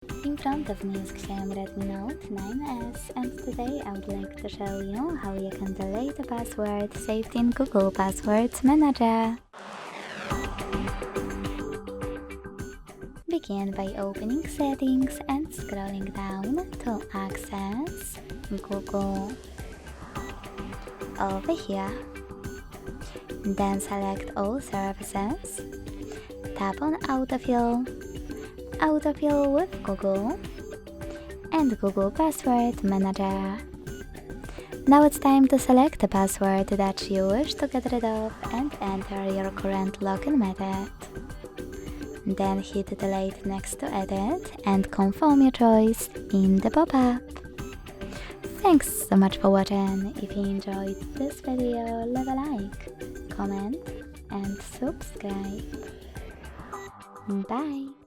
In front of me is Xiaomi Redmi Note 9s, and today I would like to show you how you can delete a password saved in Google Passwords Manager. Begin by opening Settings and scrolling down to access Google. Over here, then select All Services, tap on Autofill with Google, and Google Password Manager. Now it's time to select the password that you wish to get rid of and enter your current login method. Then hit delete next to edit and confirm your choice in the pop-up. Thanks so much for watching. If you enjoyed this video, leave a like, comment and subscribe. Bye!